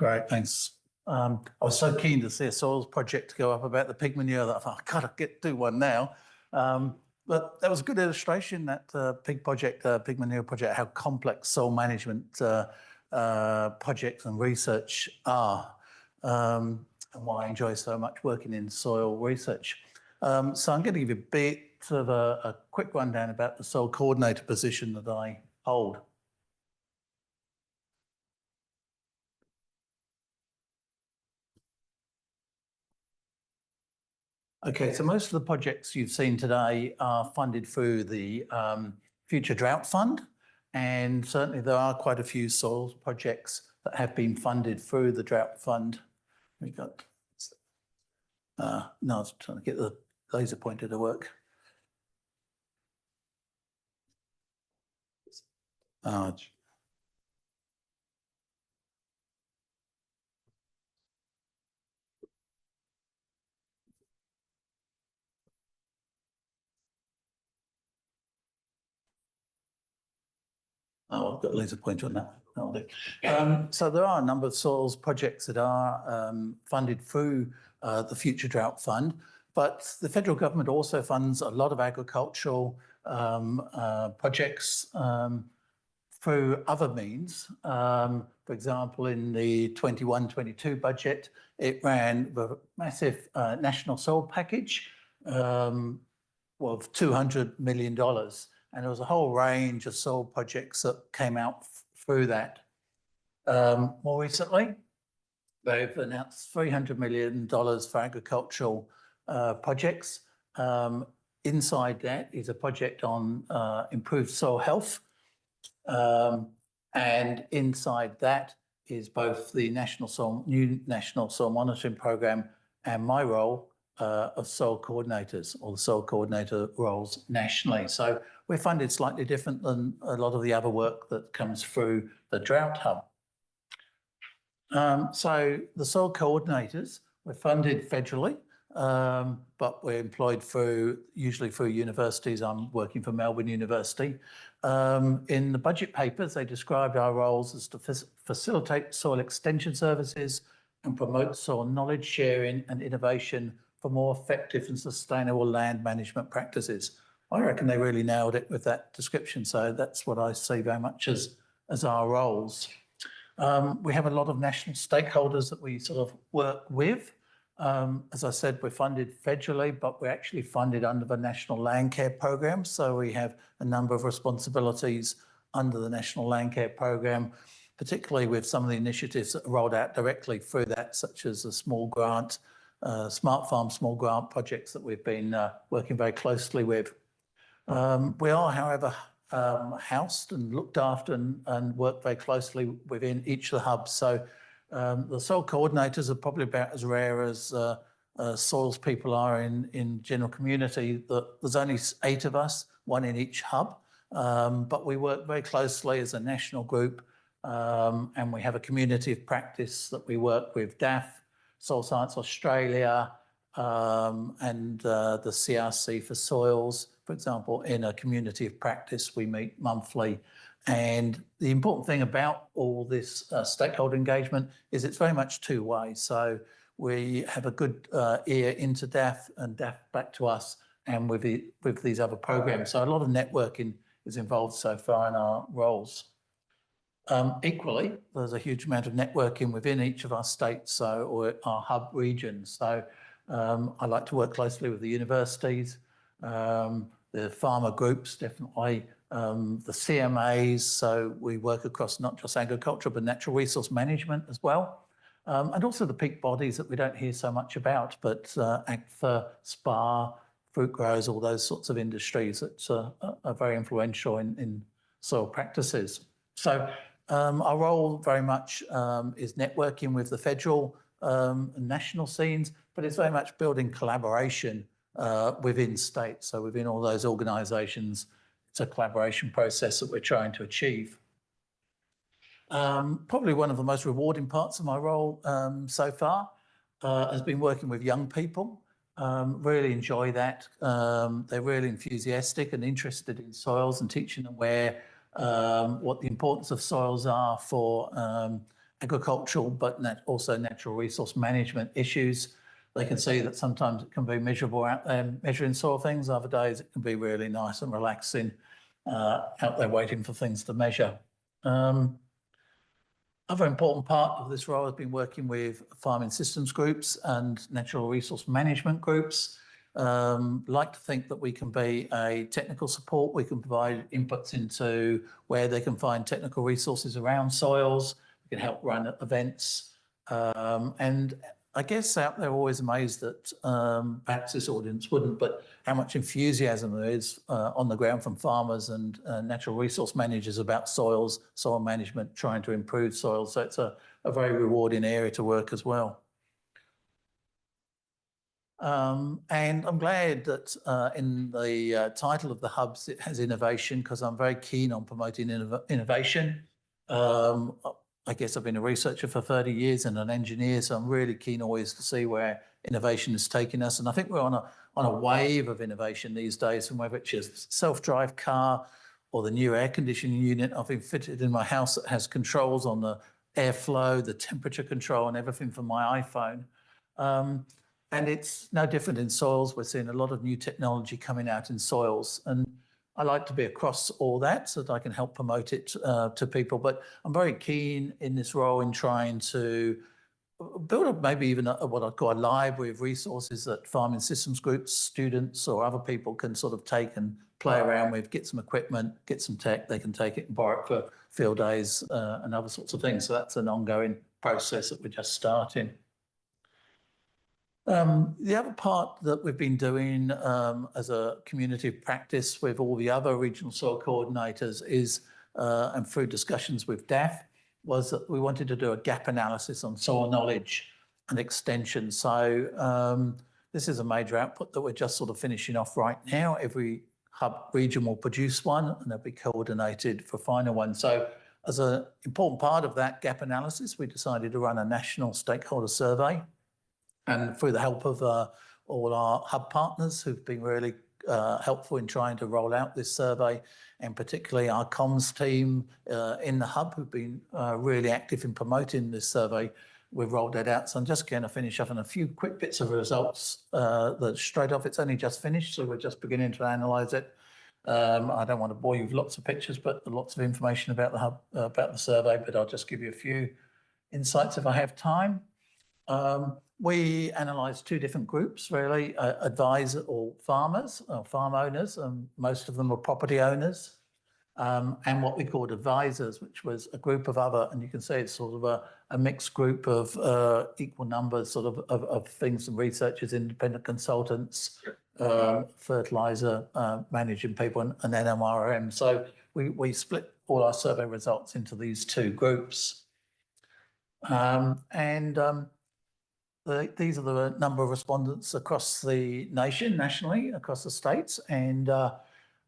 Great, thanks. I was so keen to see a soils project go up about the pig manure that I thought, I gotta do one now. But that was a good illustration, that pig manure project, how complex soil management projects and research are, and why I enjoy so much working in soil research. So I'm going to give you a bit of a quick rundown about the soil coordinator position that I hold. Okay, so most of the projects you've seen today are funded through the Future Drought Fund, and certainly there are quite a few soils projects that have been funded through the Drought Fund. We got, no, I was trying to get the laser pointer to work. Oh, oh, I've got a laser pointer on that. That'll do. So there are a number of soils projects that are funded through the Future Drought Fund, but the federal government also funds a lot of agricultural projects through other means. For example, in the 21-22 budget, it ran the massive national soil package of $200 million. And there was a whole range of soil projects that came out through that. More recently, they've announced $300 million for agricultural projects. Inside that is a project on improved soil health. And inside that is both the new National Soil Monitoring Programme and my role of soil coordinators, or the soil coordinator roles nationally. So we're funded slightly different than a lot of the other work that comes through the Drought Hub. So the soil coordinators, we're funded federally, but we're employed usually through universities. I'm working for Melbourne University. In the budget papers, they described our roles as to facilitate soil extension services and promote soil knowledge sharing and innovation for more effective and sustainable land management practices. I reckon they really nailed it with that description. So that's what I see very much as our roles. We have a lot of national stakeholders that we sort of work with. As I said, we're funded federally, but we're actually funded under the National Land Care Program. So we have a number of responsibilities under the National Land Care Program, particularly with some of the initiatives that are rolled out directly through that, such as the small grant, Smart Farm small grant projects that we've been working very closely with. We are, however, housed and looked after and work very closely within each of the hubs. So the soil coordinators are probably about as rare as soils people are in general community. There's only 8 of us, 1 in each hub, but we work very closely as a national group, and we have a community of practice that we work with DAF, Soil Science Australia, and the CRC for soils. For example, in a community of practice, we meet monthly. And the important thing about all this stakeholder engagement is it's very much two-way. So we have a good ear into DAF and DAF back to us, and with these other programs. So a lot of networking is involved so far in our roles. Equally, there's a huge amount of networking within each of our states, or our hub regions. So I like to work closely with the universities, the farmer groups, definitely, the CMAs. So we work across not just agriculture, but natural resource management as well. And also the peak bodies that we don't hear so much about, but ACFA, SPA, fruit growers, all those sorts of industries that are very influential in soil practices. So our role very much is networking with the federal and national scenes, but it's very much building collaboration within states. So within all those organisations, it's a collaboration process that we're trying to achieve. Probably one of the most rewarding parts of my role so far has been working with young people. Really enjoy that. They're really enthusiastic and interested in soils, and teaching them what the importance of soils are for agricultural, but also natural resource management issues. They can see that sometimes it can be miserable out there measuring soil things. Other days it can be really nice and relaxing out there waiting for things to measure. Other important part of this role has been working with farming systems groups and natural resource management groups. Like to think that we can be a technical support. We can provide inputs into where they can find technical resources around soils. We can help run events. And I guess out there always amazed that perhaps this audience wouldn't, but how much enthusiasm there is on the ground from farmers and natural resource managers about soils, soil management, trying to improve soils. So it's a very rewarding area to work as well. And I'm glad that in the title of the hubs, it has innovation, because I'm very keen on promoting innovation. I guess I've been a researcher for 30 years and an engineer, so I'm really keen always to see where innovation is taking us. And I think we're on a wave of innovation these days, from whether it's a self-drive car or the new air conditioning unit I've been fitted in my house that has controls on the airflow, the temperature control, and everything from my iPhone. And it's no different in soils. We're seeing a lot of new technology coming out in soils, and I like to be across all that so that I can help promote it to people. But I'm very keen in this role in trying to build up maybe even what I'd call a library of resources that farming systems groups, students or other people can sort of take and play around with, get some equipment, get some tech, they can take it and borrow it for field days and other sorts of things. So that's an ongoing process that we're just starting. The other part that we've been doing as a community of practice with all the other regional soil coordinators is, and through discussions with DAF, was that we wanted to do a gap analysis on soil knowledge and extension. So this is a major output that we're just sort of finishing off right now. Every hub region will produce one and they'll be coordinated for final one. So as an important part of that gap analysis, we decided to run a national stakeholder survey. And through the help of all our hub partners who've been really helpful in trying to roll out this survey, and particularly our comms team in the hub who've been really active in promoting this survey, we've rolled that out. So I'm just going to finish off on a few quick bits of results that straight off, it's only just finished, so we're just beginning to analyse it. I don't want to bore you with lots of pictures, but lots of information about the hub, about the survey, but I'll just give you a few insights if I have time. We analysed two different groups, really, advisor or farmers, or farm owners, and most of them were property owners, and what we called advisors, which was a group of other, and you can say it's sort of a mixed group of equal numbers sort of things, and researchers, independent consultants, fertiliser managing people, and NMRM. So we split all our survey results into these two groups. These are the number of respondents across the nation, nationally, across the states. And as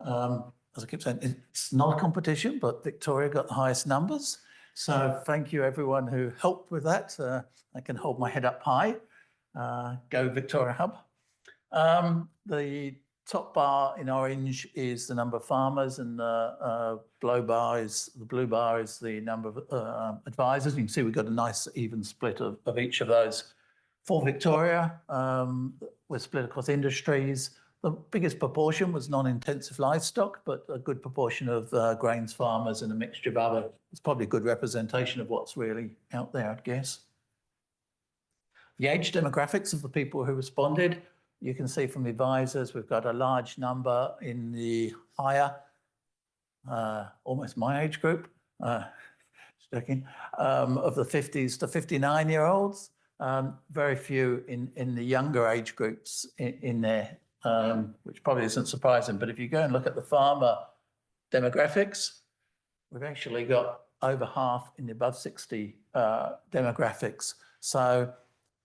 I keep saying, it's not a competition, but Victoria got the highest numbers. So thank you everyone who helped with that. I can hold my head up high. Go Victoria Hub. The top bar in orange is the number of farmers, and the blue bar is the number of advisors. You can see we've got a nice even split of each of those. For Victoria, we're split across industries. The biggest proportion was non-intensive livestock, but a good proportion of grains farmers and a mixture of other. It's probably a good representation of what's really out there, I'd guess. The age demographics of the people who responded, you can see from the advisors, we've got a large number in the higher, almost my age group, of the 50s to 59-year-olds. Very few in the younger age groups in there, which probably isn't surprising. But if you go and look at the farmer demographics, we've actually got over half in the above 60 demographics. So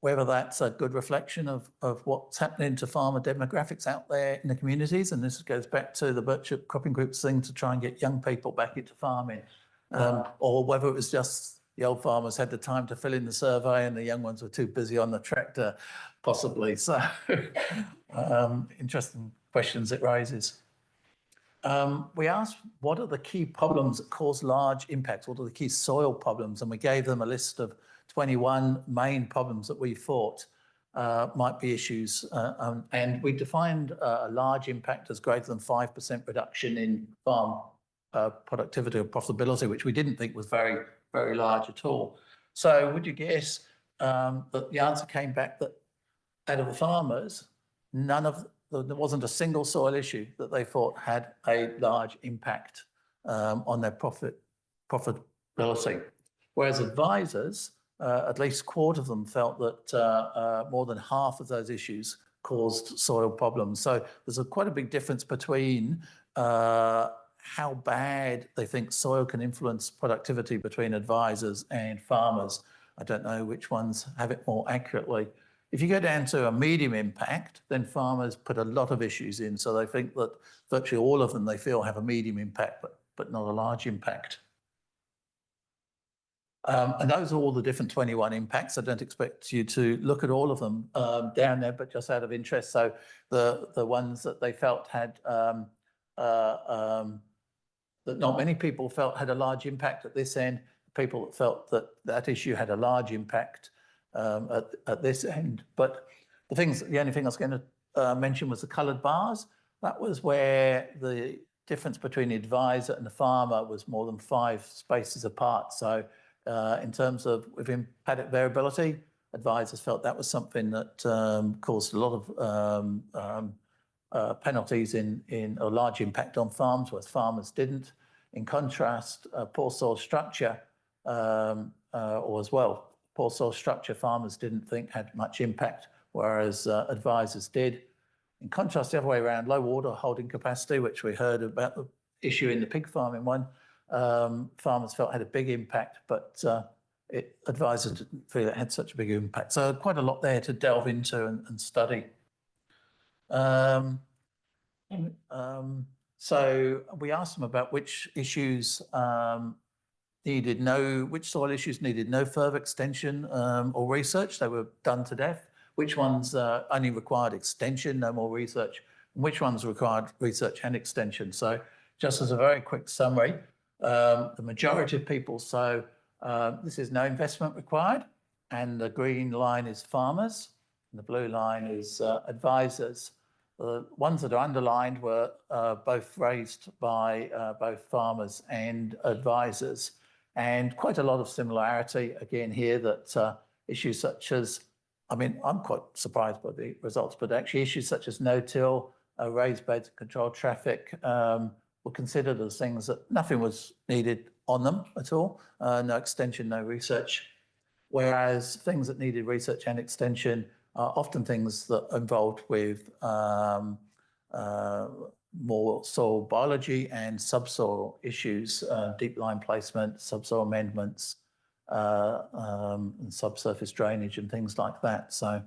whether that's a good reflection of what's happening to farmer demographics out there in the communities, and this goes back to the Virtual Cropping Groups thing to try and get young people back into farming, or whether it was just the old farmers had the time to fill in the survey and the young ones were too busy on the tractor, possibly. So interesting questions it raises. We asked what are the key problems that cause large impacts, what are the key soil problems, and we gave them a list of 21 main problems that we thought might be issues. And we defined a large impact as greater than 5% reduction in farm productivity or profitability, which we didn't think was very, very large at all. So would you guess that the answer came back that out of the farmers, there wasn't a single soil issue that they thought had a large impact on their profitability. Whereas advisors, at least a quarter of them felt that more than half of those issues caused soil problems. So there's quite a big difference between how bad they think soil can influence productivity between advisors and farmers. I don't know which ones have it more accurately. If you go down to a medium impact, then farmers put a lot of issues in. So they think that virtually all of them they feel have a medium impact, but not a large impact. And those are all the different 21 impacts. I don't expect you to look at all of them down there, but just out of interest. So the ones that they felt had, that not many people felt had a large impact at this end, people that felt that that issue had a large impact at this end. But the only thing I was going to mention was the coloured bars. That was where the difference between the advisor and the farmer was more than 5 spaces apart. So in terms of within paddock variability, advisors felt that was something that caused a lot of penalties in a large impact on farms, whereas farmers didn't. In contrast, poor soil structure, or as well, poor soil structure farmers didn't think had much impact, whereas advisors did. In contrast, the other way around, low water holding capacity, which we heard about the issue in the pig farming one, farmers felt had a big impact, but advisors didn't feel it had such a big impact. So quite a lot there to delve into and study. So we asked them about which issues which soil issues needed no further extension or research. They were done to death. Which ones only required extension, no more research, and which ones required research and extension. So just as a very quick summary, the majority of people, so this is no investment required, and the green line is farmers, and the blue line is advisors. The ones that are underlined were both raised by both farmers and advisors, and quite a lot of similarity again here that issues such as, I mean, I'm quite surprised by the results, but actually issues such as no-till, raised beds, controlled traffic were considered as things that nothing was needed on them at all, no extension, no research, whereas things that needed research and extension are often things that are involved with more soil biology and subsoil issues, deep line placement, subsoil amendments, and subsurface drainage and things like that. So a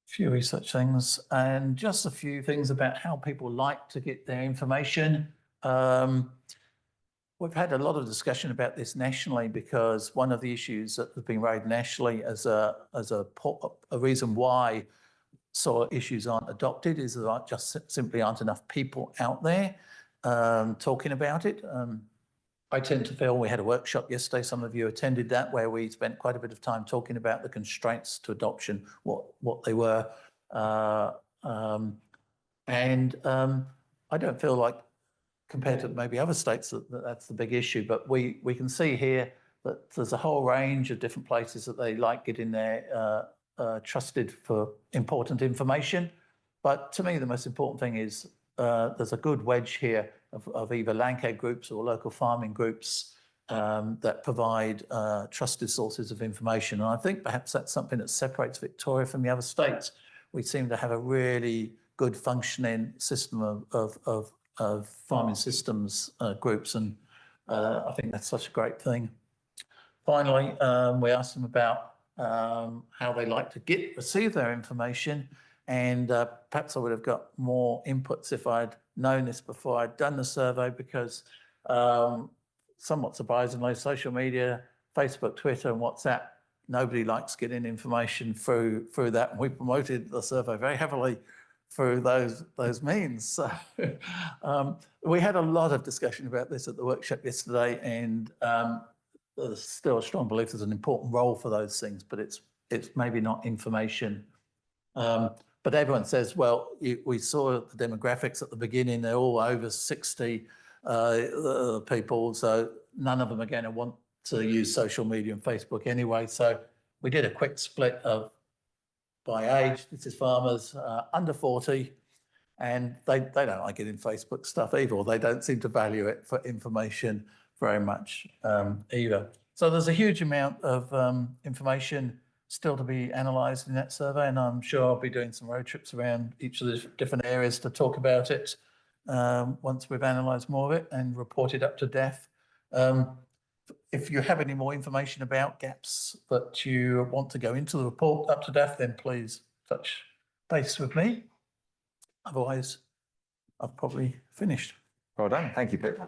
few research things and just a few things about how people like to get their information. We've had a lot of discussion about this nationally because one of the issues that has been raised nationally as a reason why soil issues aren't adopted is there simply aren't enough people out there talking about it. I tend to feel we had a workshop yesterday, some of you attended that, where we spent quite a bit of time talking about the constraints to adoption, what they were. I don't feel like, compared to maybe other states, that's the big issue, but we can see here that there's a whole range of different places that they like getting their trusted for important information. But to me, the most important thing is there's a good wedge here of either landcare groups or local farming groups that provide trusted sources of information. And I think perhaps that's something that separates Victoria from the other states. We seem to have a really good functioning system of farming systems groups, and I think that's such a great thing. Finally, we asked them about how they like to receive their information, and perhaps I would have got more inputs if I'd known this before I'd done the survey, because somewhat surprisingly, social media, Facebook, Twitter and WhatsApp, nobody likes getting information through that. And we promoted the survey very heavily through those means. So we had a lot of discussion about this at the workshop yesterday, and there's still a strong belief there's an important role for those things, but it's maybe not information. But everyone says, well, we saw the demographics at the beginning, they're all over 60 people, so none of them are going to want to use social media and Facebook anyway. So we did a quick split of by age. This is farmers under 40, and they don't like it in Facebook stuff either, or they don't seem to value it for information very much either. So there's a huge amount of information still to be analysed in that survey, and I'm sure I'll be doing some road trips around each of the different areas to talk about it once we've analysed more of it and reported up to DEF. If you have any more information about gaps that you want to go into the report up to DEF, then please touch base with me. Otherwise, I've probably finished. Well done. Thank you, Pip.